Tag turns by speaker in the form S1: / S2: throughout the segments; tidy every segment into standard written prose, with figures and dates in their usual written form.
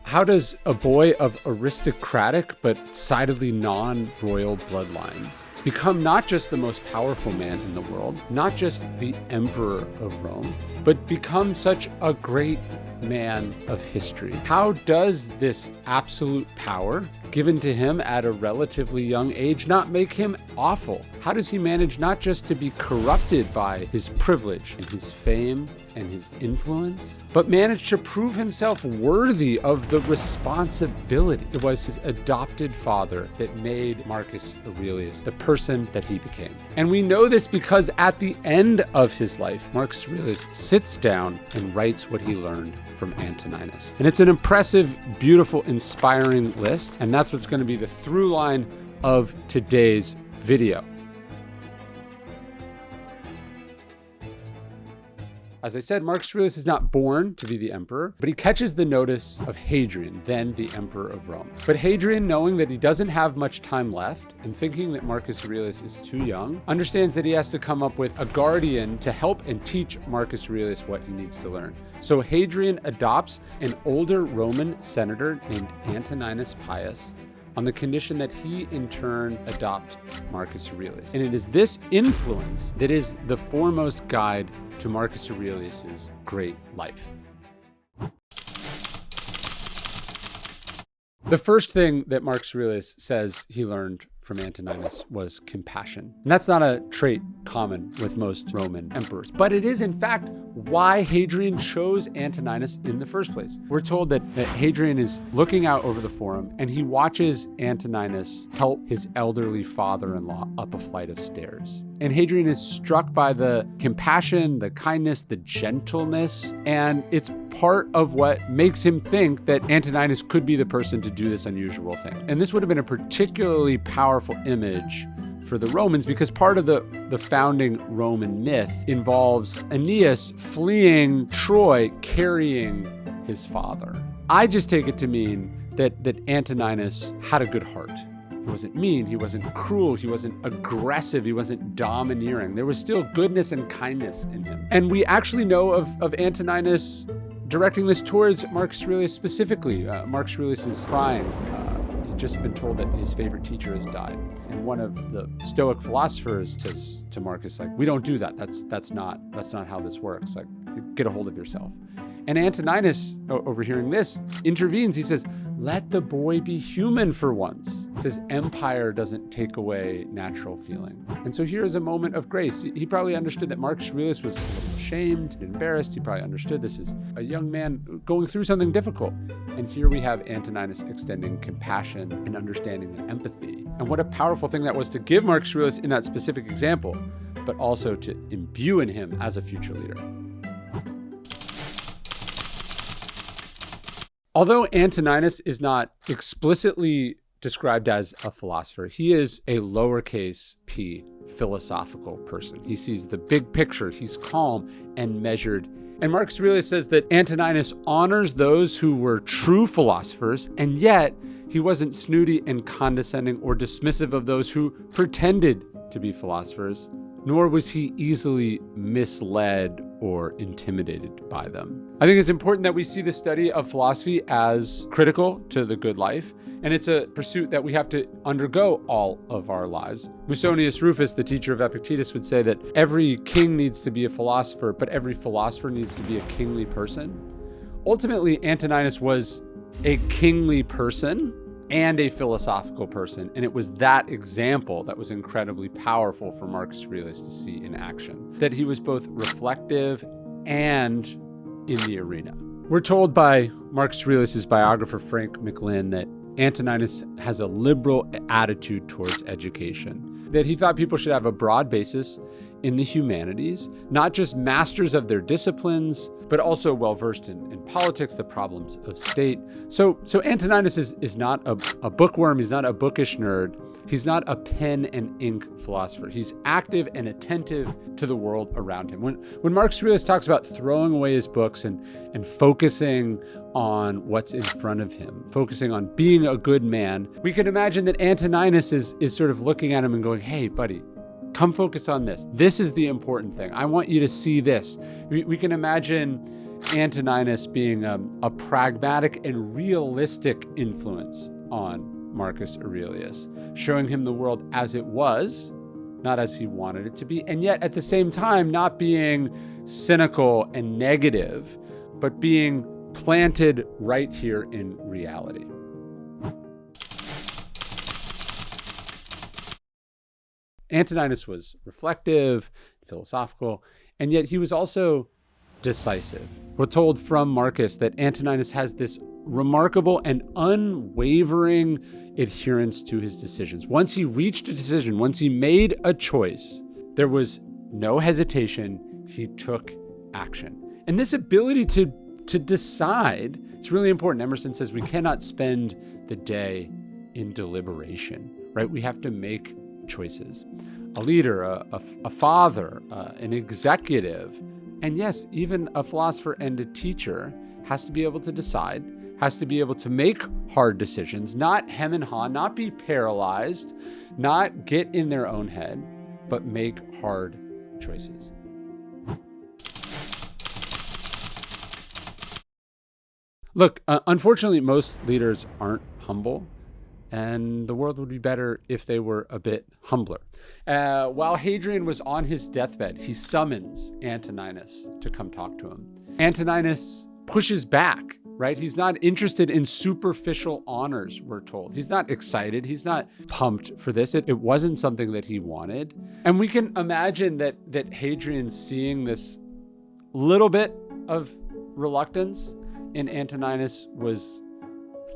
S1: How does a boy of aristocratic but decidedly non-royal bloodlines become not just the most powerful man in the world, not just the emperor of Rome, but become such a great man of history? How does this absolute power given to him at a relatively young age not make him awful? How does he manage not just to be corrupted by his privilege and his fame and his influence, but manage to prove himself worthy of the responsibility? It was his adopted father that made Marcus Aurelius the person that he became. And we know this because at the end of his life, Marcus Aurelius sits down and writes what he learned from Antoninus. And it's an impressive, beautiful, inspiring list. And that's what's going to be the through line of today's video. As I said, Marcus Aurelius is not born to be the emperor, but he catches the notice of Hadrian, then the emperor of Rome. But Hadrian, knowing that he doesn't have much time left and thinking that Marcus Aurelius is too young, understands that he has to come up with a guardian to help and teach Marcus Aurelius what he needs to learn. So Hadrian adopts an older Roman senator named Antoninus Pius on the condition that he in turn adopt Marcus Aurelius. And it is this influence that is the foremost guide to Marcus Aurelius's great life. The first thing that Marcus Aurelius says he learned from Antoninus was compassion. And that's not a trait common with most Roman emperors, but it is in fact why Hadrian chose Antoninus in the first place. We're told that Hadrian is looking out over the forum and he watches Antoninus help his elderly father-in-law up a flight of stairs. And Hadrian is struck by the compassion, the kindness, the gentleness, and it's part of what makes him think that Antoninus could be the person to do this unusual thing. And this would have been a particularly powerful image for the Romans because part of the founding Roman myth involves Aeneas fleeing Troy carrying his father. I just take it to mean that Antoninus had a good heart. He wasn't mean, he wasn't cruel, he wasn't aggressive, he wasn't domineering. There was still goodness and kindness in him. And we actually know of Antoninus directing this towards Marcus Aurelius specifically. Marcus Aurelius is crying. He's just been told that his favorite teacher has died. And one of the Stoic philosophers says to Marcus, like, we don't do that. That's not how this works. Like, get a hold of yourself. And Antoninus, overhearing this, intervenes. He says, let the boy be human for once. He says, empire doesn't take away natural feeling. And so here is a moment of grace. He probably understood that Marcus Aurelius was ashamed and embarrassed. He probably understood this is a young man going through something difficult. And here we have Antoninus extending compassion and understanding and empathy. And what a powerful thing that was to give Marcus Aurelius in that specific example, but also to imbue in him as a future leader. Although Antoninus is not explicitly described as a philosopher, he is a lowercase p philosophical person. He sees the big picture. He's calm and measured. And Marcus Aurelius says that Antoninus honors those who were true philosophers, and yet he wasn't snooty and condescending or dismissive of those who pretended to be philosophers, nor was he easily misled or intimidated by them. I think it's important that we see the study of philosophy as critical to the good life, and it's a pursuit that we have to undergo all of our lives. Musonius Rufus, the teacher of Epictetus, would say that every king needs to be a philosopher, but every philosopher needs to be a kingly person. Ultimately, Antoninus was a kingly person and a philosophical person. And it was that example that was incredibly powerful for Marcus Aurelius to see in action, that he was both reflective and in the arena. We're told by Marcus Aurelius's biographer, Frank McLynn, that Antoninus has a liberal attitude towards education, that he thought people should have a broad basis in the humanities, not just masters of their disciplines, but also well-versed in politics, the problems of state. So Antoninus is not a bookworm. He's not a bookish nerd. He's not a pen and ink philosopher. He's active and attentive to the world around him. When Marcus Aurelius talks about throwing away his books and focusing on what's in front of him, focusing on being a good man, we can imagine that Antoninus is sort of looking at him and going, hey, buddy, come focus on this. This is the important thing. I want you to see this. We can imagine Antoninus being a pragmatic and realistic influence on Marcus Aurelius, showing him the world as it was, not as he wanted it to be, and yet at the same time not being cynical and negative, but being planted right here in reality. Antoninus was reflective, philosophical, and yet he was also decisive. We're told from Marcus that Antoninus has this remarkable and unwavering adherence to his decisions. Once he reached a decision, once he made a choice, there was no hesitation. He took action. And this ability to decide, it's really important. Emerson says we cannot spend the day in deliberation, right? We have to make choices. A leader, a father, an executive, and yes, even a philosopher and a teacher has to be able to decide, has to be able to make hard decisions, not hem and haw, not be paralyzed, not get in their own head, but make hard choices. Look, unfortunately, most leaders aren't humble, and the world would be better if they were a bit humbler. While Hadrian was on his deathbed, he summons Antoninus to come talk to him. Antoninus pushes back, right? He's not interested in superficial honors, we're told. He's not excited. He's not pumped for this. It wasn't something that he wanted. And we can imagine that Hadrian, seeing this little bit of reluctance in Antoninus, was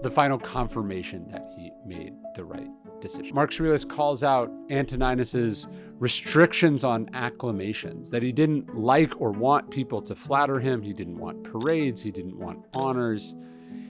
S1: the final confirmation that he made the right decision. Marcus Aurelius calls out Antoninus's restrictions on acclamations, that he didn't like or want people to flatter him. He didn't want parades. He didn't want honors.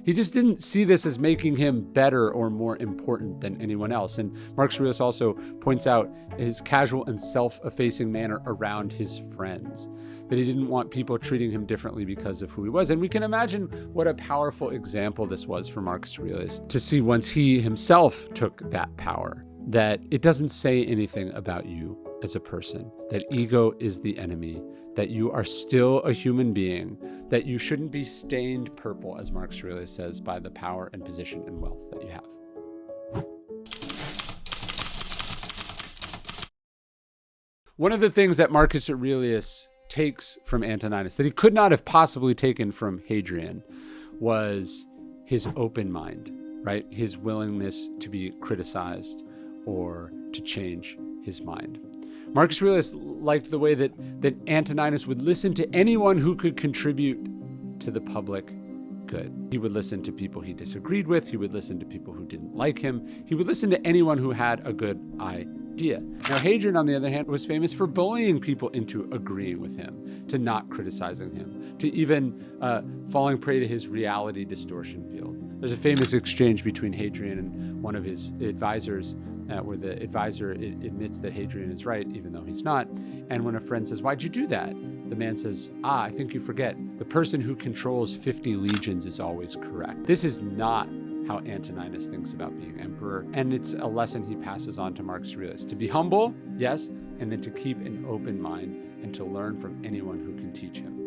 S1: He just didn't see this as making him better or more important than anyone else. And Marcus Aurelius also points out his casual and self-effacing manner around his friends, that he didn't want people treating him differently because of who he was. And we can imagine what a powerful example this was for Marcus Aurelius to see once he himself took that power, that it doesn't say anything about you as a person, that ego is the enemy, that you are still a human being, that you shouldn't be stained purple, as Marcus Aurelius says, by the power and position and wealth that you have. One of the things that Marcus Aurelius takes from Antoninus that he could not have possibly taken from Hadrian was his open mind, right? His willingness to be criticized or to change his mind. Marcus Aurelius liked the way that Antoninus would listen to anyone who could contribute to the public good. He would listen to people he disagreed with. He would listen to people who didn't like him. He would listen to anyone who had a good idea. Now, Hadrian, on the other hand, was famous for bullying people into agreeing with him, to not criticizing him, to even falling prey to his reality distortion field. There's a famous exchange between Hadrian and one of his advisors, where the advisor admits that Hadrian is right, even though he's not. And when a friend says, "Why'd you do that?" the man says, "I think you forget. The person who controls 50 legions is always correct." This is not how Antoninus thinks about being emperor. And it's a lesson he passes on to Marcus Aurelius. To be humble, yes, and then to keep an open mind and to learn from anyone who can teach him.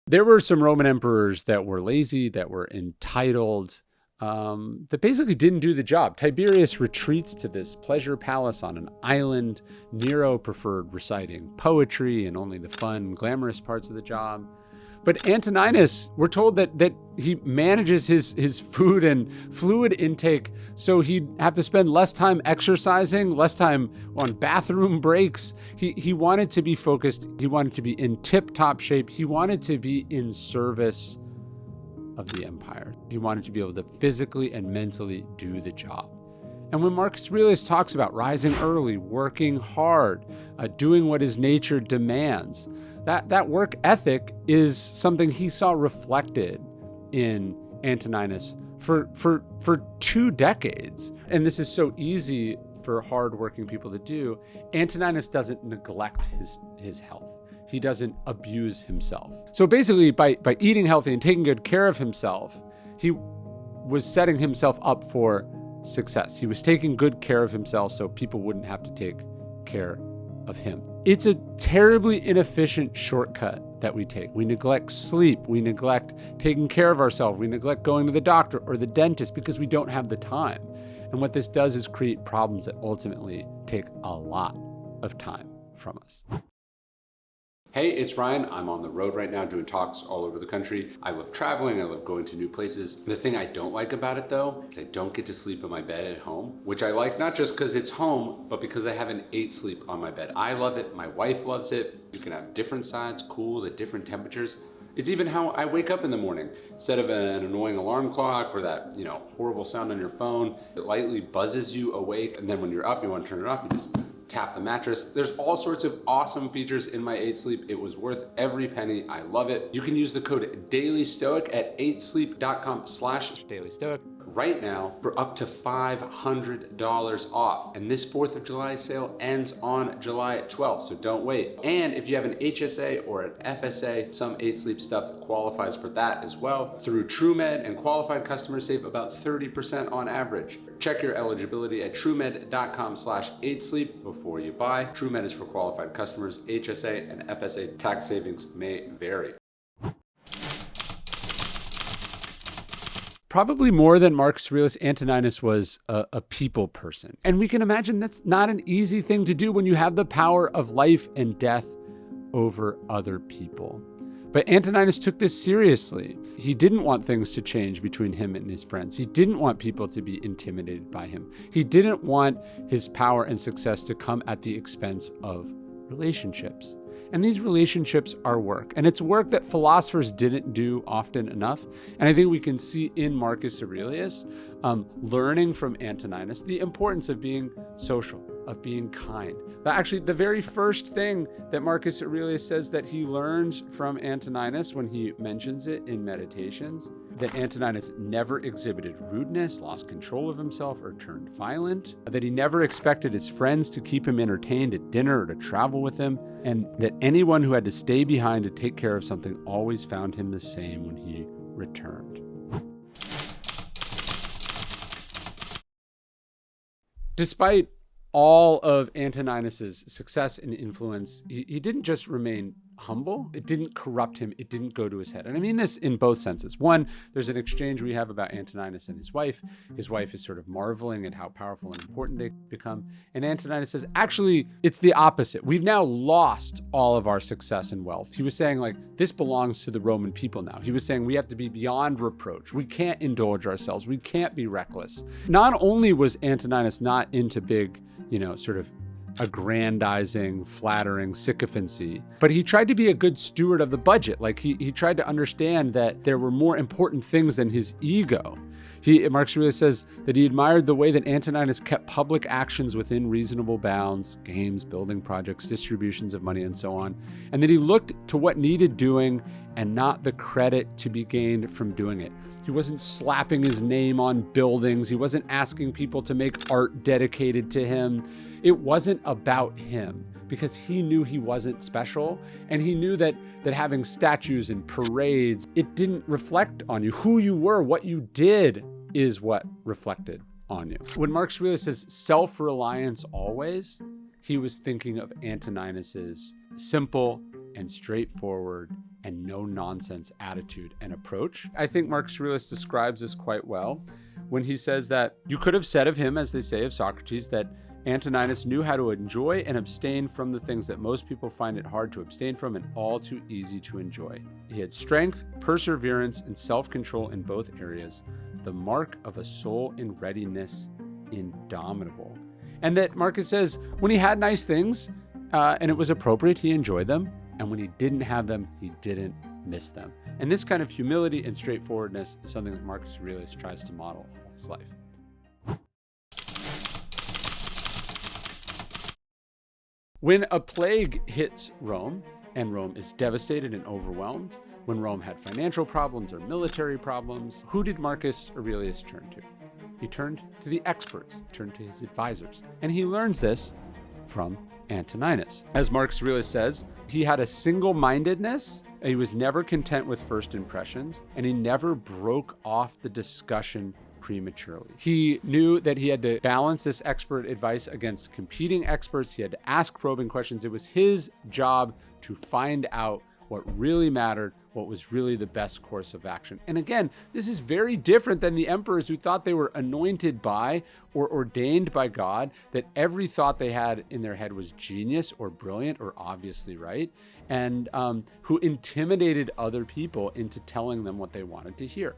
S1: There were some Roman emperors that were lazy, that were entitled, that basically didn't do the job. Tiberius retreats to this pleasure palace on an island. Nero preferred reciting poetry and only the fun, glamorous parts of the job. But Antoninus, we're told that he manages his food and fluid intake so he'd have to spend less time exercising, less time on bathroom breaks. He wanted to be focused. He wanted to be in tip-top shape. He wanted to be in service of the empire. He wanted to be able to physically and mentally do the job. And when Marcus Aurelius talks about rising early, working hard, doing what his nature demands, that work ethic is something he saw reflected in Antoninus for 2 decades. And this is so easy for hardworking people to do. Antoninus doesn't neglect his health. He doesn't abuse himself. So basically, by eating healthy and taking good care of himself, he was setting himself up for success. He was taking good care of himself so people wouldn't have to take care of him. It's a terribly inefficient shortcut that we take. We neglect sleep, we neglect taking care of ourselves, we neglect going to the doctor or the dentist because we don't have the time. And what this does is create problems that ultimately take a lot of time from us. Hey, it's Ryan. I'm on the road right now doing talks all over the country. I love traveling, I love going to new places. The thing I don't like about it though, is I don't get to sleep in my bed at home, which I like not just because it's home, but because I have an 8 sleep on my bed. I love it, my wife loves it. You can have different sides, cooled at different temperatures. It's even how I wake up in the morning. Instead of an annoying alarm clock or that, horrible sound on your phone, it lightly buzzes you awake. And then when you're up, you want to turn it off, you just tap the mattress. There's all sorts of awesome features in my 8 Sleep. It was worth every penny. I love it. You can use the code DailyStoic at 8sleep.com/DailyStoic right now for up to $500 off. And this 4th of July sale ends on July 12th, so don't wait. And if you have an HSA or an FSA, some 8 Sleep stuff qualifies for that as well. Through TrueMed, and qualified customers save about 30% on average. Check your eligibility at truemed.com/8sleep before you buy. TrueMed is for qualified customers. HSA and FSA tax savings may vary. Probably more than Marcus Aurelius, Antoninus was a people person. And we can imagine that's not an easy thing to do when you have the power of life and death over other people. But Antoninus took this seriously. He didn't want things to change between him and his friends. He didn't want people to be intimidated by him. He didn't want his power and success to come at the expense of relationships. And these relationships are work. And it's work that philosophers didn't do often enough. And I think we can see in Marcus Aurelius, learning from Antoninus, the importance of being social, of being kind. Actually, the very first thing that Marcus Aurelius says that he learns from Antoninus when he mentions it in Meditations, that Antoninus never exhibited rudeness, lost control of himself, or turned violent, that he never expected his friends to keep him entertained at dinner or to travel with him, and that anyone who had to stay behind to take care of something always found him the same when he returned. Despite all of Antoninus's success and influence, he didn't just remain humble. It didn't corrupt him. It didn't go to his head. And I mean this in both senses. One, there's an exchange we have about Antoninus and his wife. His wife is sort of marveling at how powerful and important they become. And Antoninus says, actually, it's the opposite. We've now lost all of our success and wealth. He was saying, this belongs to the Roman people now. He was saying we have to be beyond reproach. We can't indulge ourselves. We can't be reckless. Not only was Antoninus not into big, sort of aggrandizing, flattering sycophancy, but he tried to be a good steward of the budget. He tried to understand that there were more important things than his ego. Marcus Aurelius says that he admired the way that Antoninus kept public actions within reasonable bounds, games, building projects, distributions of money, and so on, and that he looked to what needed doing and not the credit to be gained from doing it. He wasn't slapping his name on buildings. He wasn't asking people to make art dedicated to him. It wasn't about him, because he knew he wasn't special, and he knew that having statues and parades, it didn't reflect on you. Who you were, what you did, is what reflected on you. When Marcus Aurelius says self-reliance always, he was thinking of Antoninus's simple and straightforward and no-nonsense attitude and approach. I think Marcus Aurelius describes this quite well when he says that you could have said of him, as they say of Socrates, that Antoninus knew how to enjoy and abstain from the things that most people find it hard to abstain from and all too easy to enjoy. He had strength, perseverance, and self-control in both areas, the mark of a soul in readiness, indomitable. And that Marcus says when he had nice things and it was appropriate, he enjoyed them. And when he didn't have them, he didn't miss them. And this kind of humility and straightforwardness is something that Marcus Aurelius tries to model all his life. When a plague hits Rome, and Rome is devastated and overwhelmed, when Rome had financial problems or military problems, who did Marcus Aurelius turn to? He turned to the experts, he turned to his advisors. And he learns this from Antoninus. As Marcus Aurelius says, he had a single-mindedness, he was never content with first impressions, and he never broke off the discussion prematurely. He knew that he had to balance this expert advice against competing experts. He had to ask probing questions. It was his job to find out what really mattered, what was really the best course of action. And again, this is very different than the emperors who thought they were anointed by or ordained by God, that every thought they had in their head was genius or brilliant or obviously right, and who intimidated other people into telling them what they wanted to hear.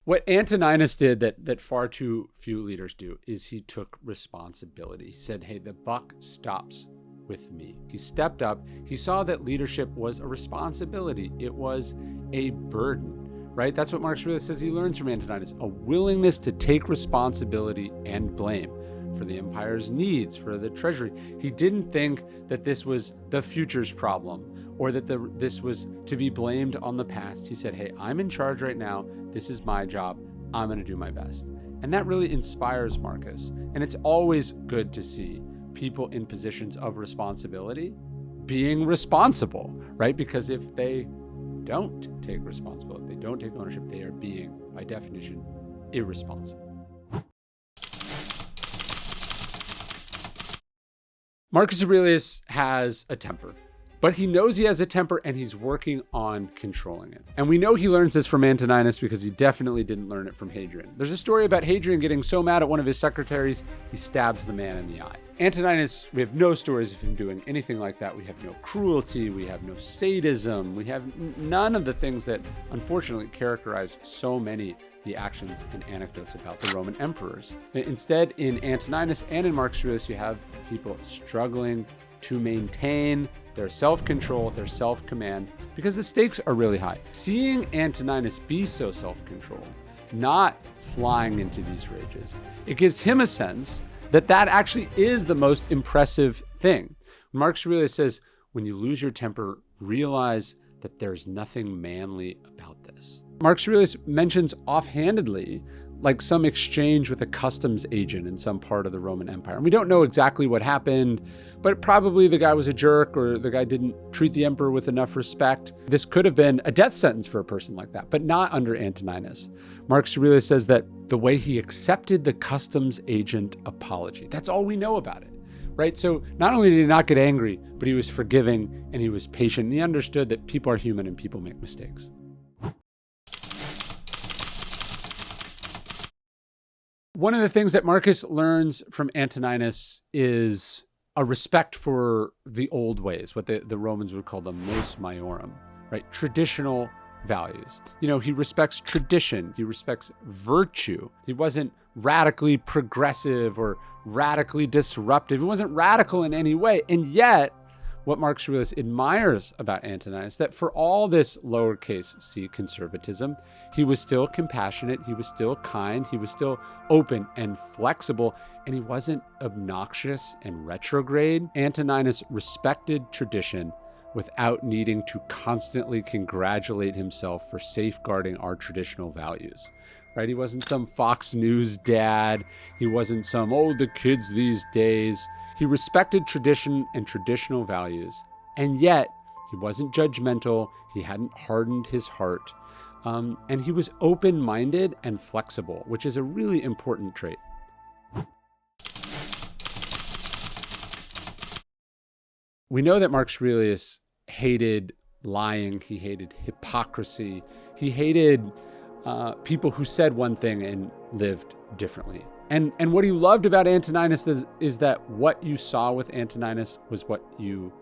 S1: What Antoninus did that far too few leaders do is he took responsibility. He said, hey, the buck stops with me. He stepped up. He saw that leadership was a responsibility. It was a burden, right? That's what Marcus Aurelius says he learns from Antoninus, a willingness to take responsibility and blame for the empire's needs, for the treasury. He didn't think that this was the future's problem or that this was to be blamed on the past. He said, hey, I'm in charge right now. This is my job. I'm going to do my best. And that really inspires Marcus. And it's always good to see people in positions of responsibility being responsible, right? Because if they don't take responsibility, if they don't take ownership, they are being, by definition, irresponsible. Marcus Aurelius has a temper, but he knows he has a temper and he's working on controlling it. And we know he learns this from Antoninus because he definitely didn't learn it from Hadrian. There's a story about Hadrian getting so mad at one of his secretaries, he stabs the man in the eye. Antoninus, we have no stories of him doing anything like that. We have no cruelty, we have no sadism, we have none of the things that unfortunately characterize so many the actions and anecdotes about the Roman emperors. Instead, in Antoninus and in Marcus Aurelius, you have people struggling to maintain their self-control, their self-command, because the stakes are really high. Seeing Antoninus be so self-controlled, not flying into these rages, it gives him a sense that that actually is the most impressive thing. Marcus Aurelius says, when you lose your temper, realize that there's nothing manly about this. Marcus Aurelius mentions offhandedly like some exchange with a customs agent in some part of the Roman Empire. And we don't know exactly what happened, but probably the guy was a jerk or the guy didn't treat the emperor with enough respect. This could have been a death sentence for a person like that, but not under Antoninus. Marcus Aurelius says that the way he accepted the customs agent apology, that's all we know about it, right? So not only did he not get angry, but he was forgiving and he was patient and he understood that people are human and people make mistakes. One of the things that Marcus learns from Antoninus is a respect for the old ways, what the Romans would call the mos maiorum, right? Traditional values. You know, he respects tradition. He respects virtue. He wasn't radically progressive or radically disruptive. He wasn't radical in any way. And yet, what Marcus Aurelius admires about Antoninus, that for all this lowercase c conservatism, he was still compassionate, he was still kind, he was still open and flexible, and he wasn't obnoxious and retrograde. Antoninus respected tradition without needing to constantly congratulate himself for safeguarding our traditional values. Right? He wasn't some Fox News dad. He wasn't some, oh, the kids these days. He respected tradition and traditional values, and yet he wasn't judgmental. He hadn't hardened his heart, and he was open-minded and flexible, which is a really important trait. We know that Marcus Aurelius hated lying. He hated hypocrisy. He hated people who said one thing and lived differently. And what he loved about Antoninus is that what you saw with Antoninus was what you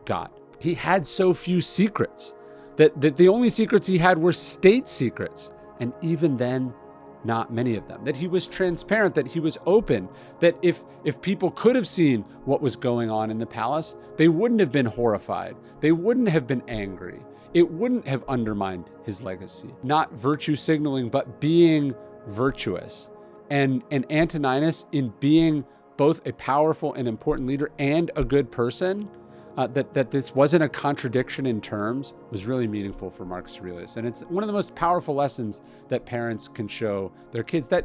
S1: got. He had so few secrets that the only secrets he had were state secrets. And even then, not many of them. That he was transparent, that he was open, that if people could have seen what was going on in the palace, they wouldn't have been horrified. They wouldn't have been angry. It wouldn't have undermined his legacy. Not virtue signaling, but being virtuous. And Antoninus, in being both a powerful and important leader and a good person, that this wasn't a contradiction in terms, was really meaningful for Marcus Aurelius. And it's one of the most powerful lessons that parents can show their kids, that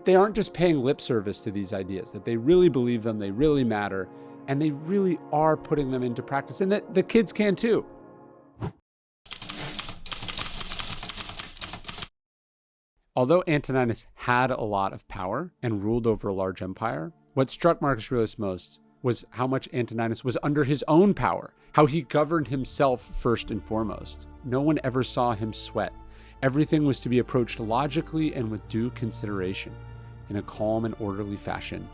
S1: they aren't just paying lip service to these ideas, that they really believe them, they really matter, and they really are putting them into practice, and that the kids can too. Although Antoninus had a lot of power and ruled over a large empire, what struck Marcus Aurelius most was how much Antoninus was under his own power, how he governed himself first and foremost. No one ever saw him sweat. Everything was to be approached logically and with due consideration, in a calm and orderly fashion,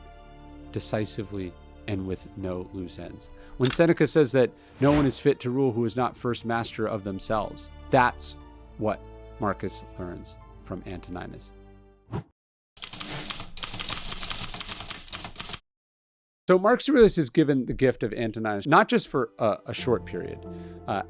S1: decisively and with no loose ends. When Seneca says that no one is fit to rule who is not first master of themselves, that's what Marcus learns from Antoninus. So Marcus Aurelius is given the gift of Antoninus, not just for a short period,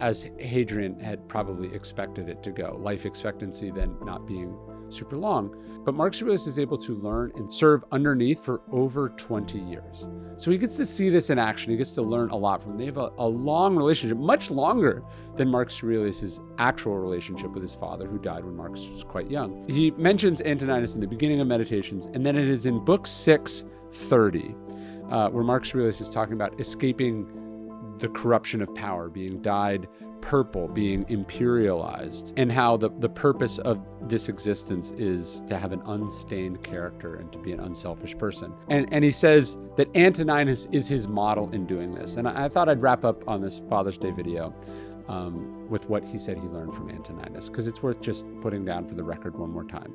S1: as Hadrian had probably expected it to go, life expectancy then not being super long, but Marcus Aurelius is able to learn and serve underneath for over 20 years. So he gets to see this in action. He gets to learn a lot from him. They have a long relationship, much longer than Marcus Aurelius' actual relationship with his father, who died when Marcus was quite young. He mentions Antoninus in the beginning of Meditations, and then it is in book 630, where Marcus Aurelius is talking about escaping the corruption of power, being dyed purple, being imperialized, and how the purpose of this existence is to have an unstained character and to be an unselfish person. And he says that Antoninus is his model in doing this. And I thought I'd wrap up on this Father's Day video with what he said he learned from Antoninus, because it's worth just putting down for the record one more time.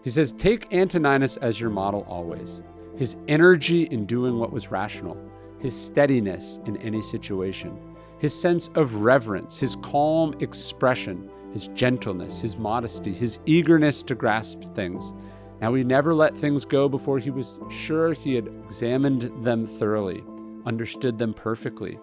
S1: He says, take Antoninus as your model always. His energy in doing what was rational, his steadiness in any situation, his sense of reverence, his calm expression, his gentleness, his modesty, his eagerness to grasp things. Now he never let things go before he was sure he had examined them thoroughly, understood them perfectly.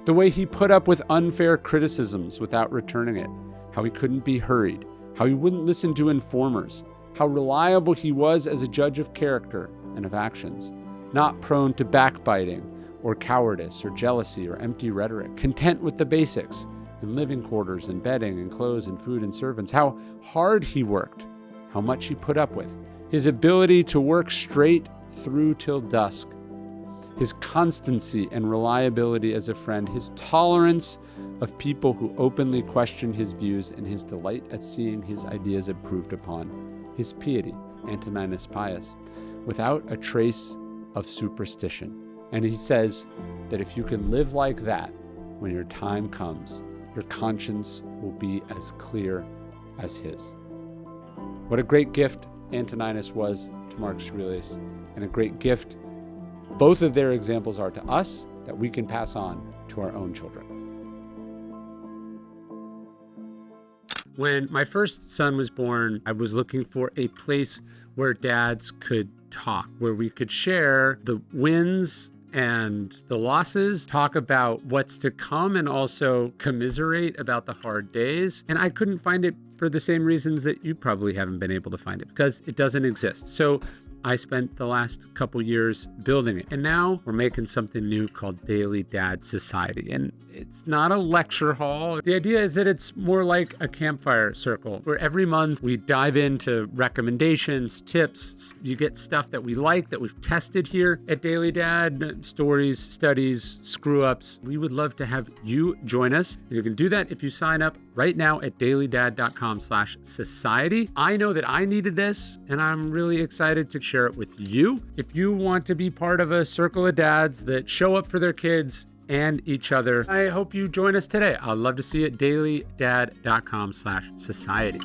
S1: The way he put up with unfair criticisms without returning it, how he couldn't be hurried, how he wouldn't listen to informers, how reliable he was as a judge of character and of actions, not prone to backbiting or cowardice or jealousy or empty rhetoric, content with the basics in living quarters and bedding and clothes and food and servants, how hard he worked, how much he put up with, his ability to work straight through till dusk, his constancy and reliability as a friend, his tolerance of people who openly questioned his views, and his delight at seeing his ideas improved upon, his piety, Antoninus Pius, without a trace of superstition. And he says that if you can live like that, when your time comes, your conscience will be as clear as his. What a great gift Antoninus was to Marcus Aurelius, and a great gift both of their examples are to us that we can pass on to our own children. When my first son was born, I was looking for a place where dads could talk, where we could share the wins and the losses, talk about what's to come, and also commiserate about the hard days. And I couldn't find it for the same reasons that you probably haven't been able to find it, because it doesn't exist. So I spent the last couple years building it. And now we're making something new called Daily Dad Society. And it's not a lecture hall. The idea is that it's more like a campfire circle, where every month we dive into recommendations, tips. You get stuff that we like, that we've tested here at Daily Dad, stories, studies, screw-ups. We would love to have you join us. And you can do that if you sign up right now at dailydad.com/society. I know that I needed this, and I'm really excited to share it with you. If you want to be part of a circle of dads that show up for their kids and each other, I hope you join us today. I'd love to see you at dailydad.com/society.